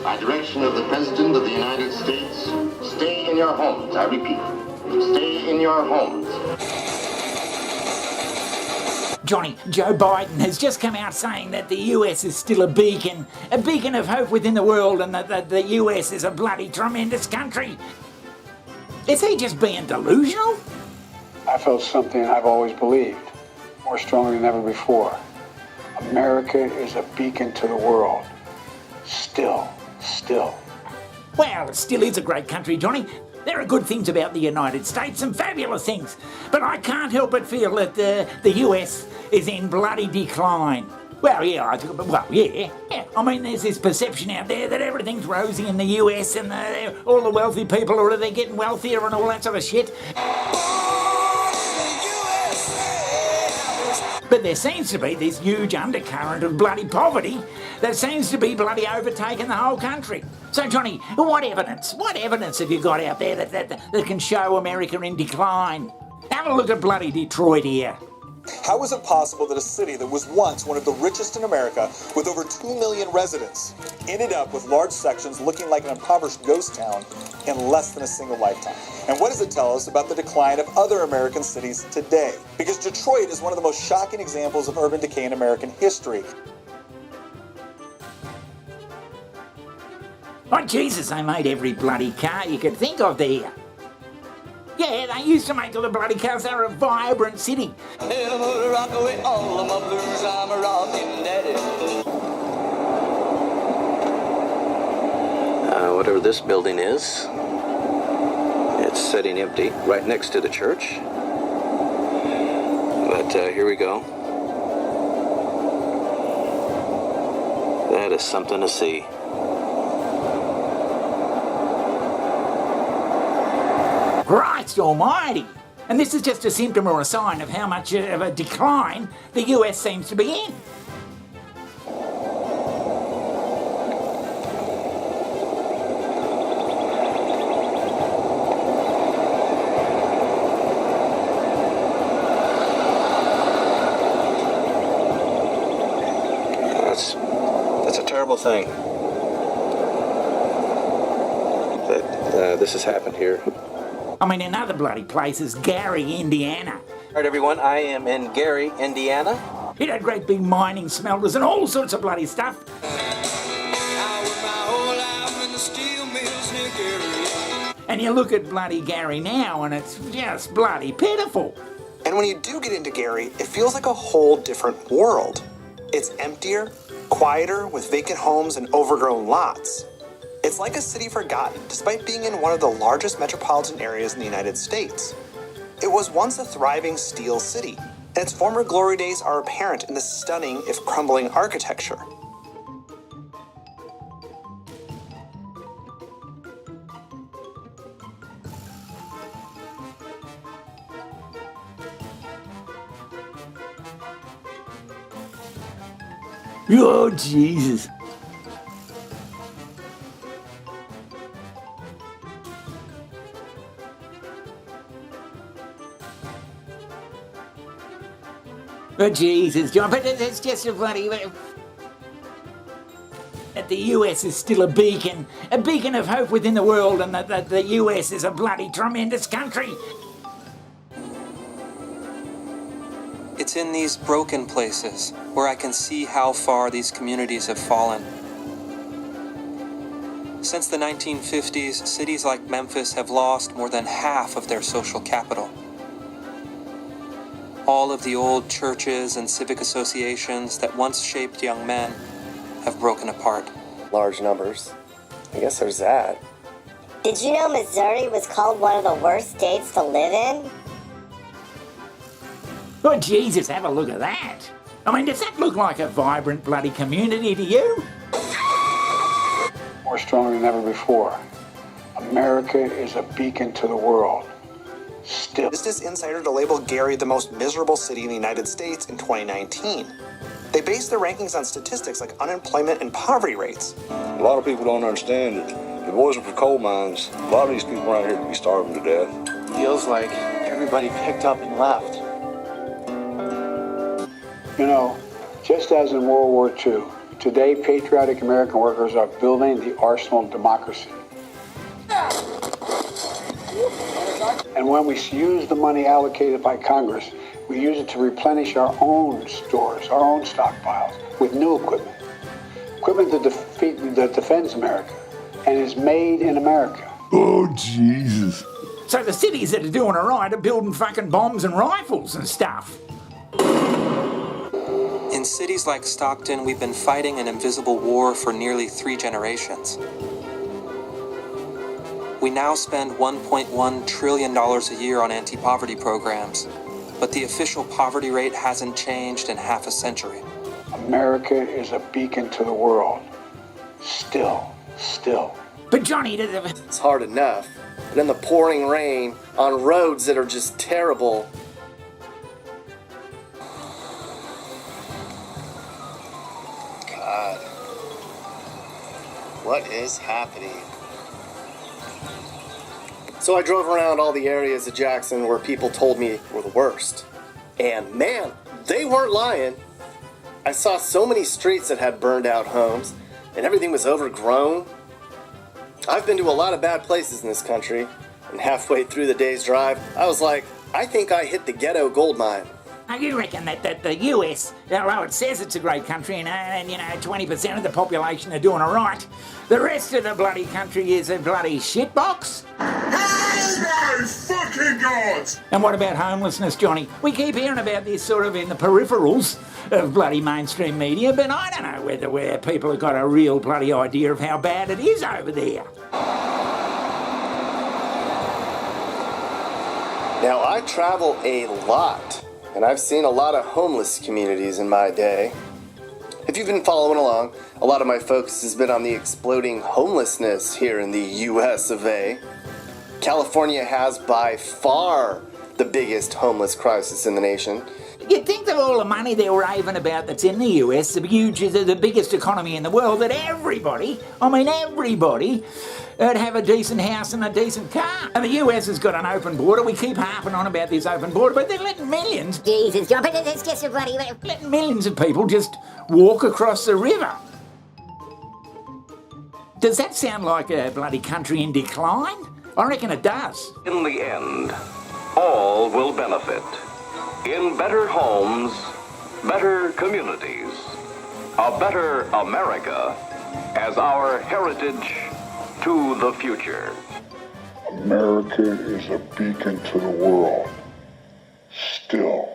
By direction of the President of the United States, stay in your homes. I repeat, stay in your homes. Johnny, Joe Biden has just come out saying that the US is still a beacon of hope within the world, and that the US is a bloody tremendous country. Is he just being delusional? I felt something I've always believed, more strongly than ever before. America is a beacon to the world. Still. Well, it still is a great country, Johnny. There are good things about the United States, some fabulous things. But I can't help but feel that the US is in bloody decline. Well, yeah. I mean, there's this perception out there that everything's rosy in the US and all the wealthy people they're getting wealthier and all that sort of shit. But there seems to be this huge undercurrent of bloody poverty that seems to be bloody overtaking the whole country. So, Johnny, what evidence have you got out there that can show America in decline? Have a look at bloody Detroit here. How is it possible that a city that was once one of the richest in America, with over 2 million residents, ended up with large sections looking like an impoverished ghost town in less than a single lifetime? And what does it tell us about the decline of other American cities today? Because Detroit is one of the most shocking examples of urban decay in American history. Oh, Jesus, they made every bloody car you could think of there. Yeah, they used to make all the bloody cars. They were a vibrant city. Whatever this building is, it's sitting empty right next to the church. But here we go. That is something to see. Christ almighty! And this is just a symptom or a sign of how much of a decline the US seems to be in. That's a terrible thing that this has happened here. I mean, in other bloody places, Gary, Indiana. All right, everyone, I am in Gary, Indiana. It had great big mining smelters and all sorts of bloody stuff. And you look at bloody Gary now and it's just bloody pitiful. And when you do get into Gary, it feels like a whole different world. It's emptier, quieter, with vacant homes and overgrown lots. It's like a city forgotten, despite being in one of the largest metropolitan areas in the United States. It was once a thriving steel city, and its former glory days are apparent in the stunning, if crumbling, architecture. Oh, Jesus. Oh, Jesus, John, but it's just a bloody... That the US is still a beacon of hope within the world, and that the US is a bloody tremendous country. It's in these broken places where I can see how far these communities have fallen. Since the 1950s, cities like Memphis have lost more than half of their social capital. All of the old churches and civic associations that once shaped young men have broken apart. Large numbers. I guess there's that. Did you know Missouri was called one of the worst states to live in? Oh, Jesus, have a look at that. I mean, does that look like a vibrant bloody community to you? More strongly than ever before. America is a beacon to the world. Still. Business Insider to label Gary the most miserable city in the United States in 2019. They base their rankings on statistics like unemployment and poverty rates. A lot of people don't understand that if it wasn't for coal mines, a lot of these people around here would be starving to death. Feels like everybody picked up and left. You know, just as in World War II, Today, patriotic American workers are building the arsenal of democracy. And when we use the money allocated by Congress, we use it to replenish our own stores, our own stockpiles, with new equipment. Equipment that defends America and is made in America. Oh, Jesus. So the cities that are doing all right are building fucking bombs and rifles and stuff. In cities like Stockton, we've been fighting an invisible war for nearly 3 generations. We now spend $1.1 trillion a year on anti-poverty programs, but the official poverty rate hasn't changed in half a century. America is a beacon to the world. Still. But Johnny, It's hard enough. But in the pouring rain, on roads that are just terrible. God. What is happening? So I drove around all the areas of Jackson where people told me were the worst. And man, they weren't lying. I saw so many streets that had burned out homes, and everything was overgrown. I've been to a lot of bad places in this country, and halfway through the day's drive, I was like, I think I hit the ghetto gold mine. you reckon that the US, although it says it's a great country and 20% of the population are doing all right, the rest of the bloody country is a bloody shitbox? Oh my fucking God! And what about homelessness, Johnny? We keep hearing about this sort of in the peripherals of bloody mainstream media, but I don't know where people have got a real bloody idea of how bad it is over there. Now, I travel a lot, and I've seen a lot of homeless communities in my day. If you've been following along, a lot of my focus has been on the exploding homelessness here in the US of A. California has by far the biggest homeless crisis in the nation. You'd think that all the money they're raving about that's in the US, the biggest economy in the world, that everybody would have a decent house and a decent car. And the US has got an open border. We keep harping on about this open border, but they're letting millions... Jesus, John, but it's just a bloody... letting millions of people just walk across the river. Does that sound like a bloody country in decline? I reckon it does. In the end, all will benefit. In better homes, better communities, a better America as our heritage to the future. America is a beacon to the world. Still.